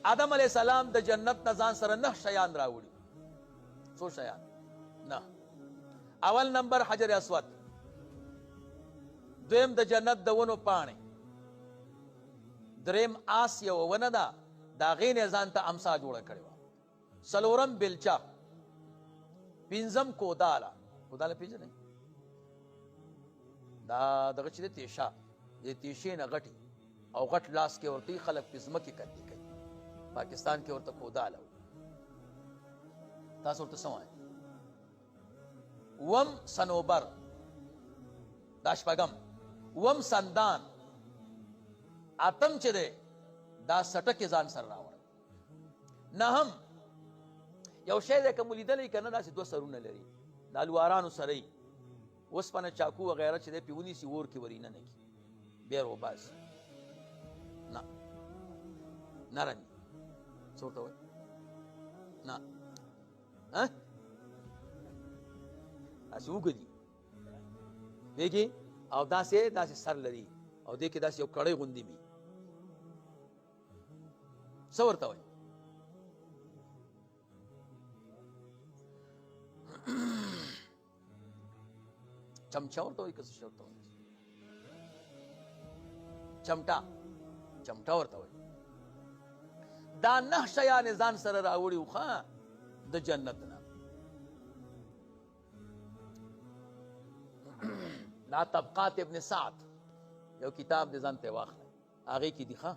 آدم علیہ السلام د جنت نه ځان سره 9 شیان راوړي. څو شیان؟ 9. اول نمبر حجر اسود، دویم د جنت د ونو پاڼې، دریم آس یو ونه ده د هغې نه ځان ته امسا جوړه کړې وه، څلورم بیلچه، پنځم کوداله. کوداله پېژنئ؟ دا دغه چې دی تیشه، د تیشې نه غټې او غټ لاس کې ورته خلک پې ځمکې کندې کوي. پاکستان کې ورته کوداله وي. تاسو ورته څه وایئ؟ اووم صنوبر، دا شپږم. اووم سندان، اتم چې دی دا سټکې ځان سره راوړل. نهم یو شی دی که مو لیدلی که نه، داسې 2 سرونه لري، د الوارانو سره یي، اوسپنه چاقو وغیره چې دی پې ونیسي اور کې ورینه نه کي، بیا روباسي. نه نرم وي. څه ورته وایي؟ نه داسې اوږد دي پوهېږې، او داسې سر لري او دې کې داسې یو کړی غوندې وي. څه ورته وایي؟ چمچه ورته وایي که څه شی ورته وایي؟ چمټه ورته وایي. دا 9 شیان یې ځان سره راوړي وو ښه د جنت نه. دا طبقات ابن سعد یو کتاب دې ځان ته واخلئ، هغې کې دي ښه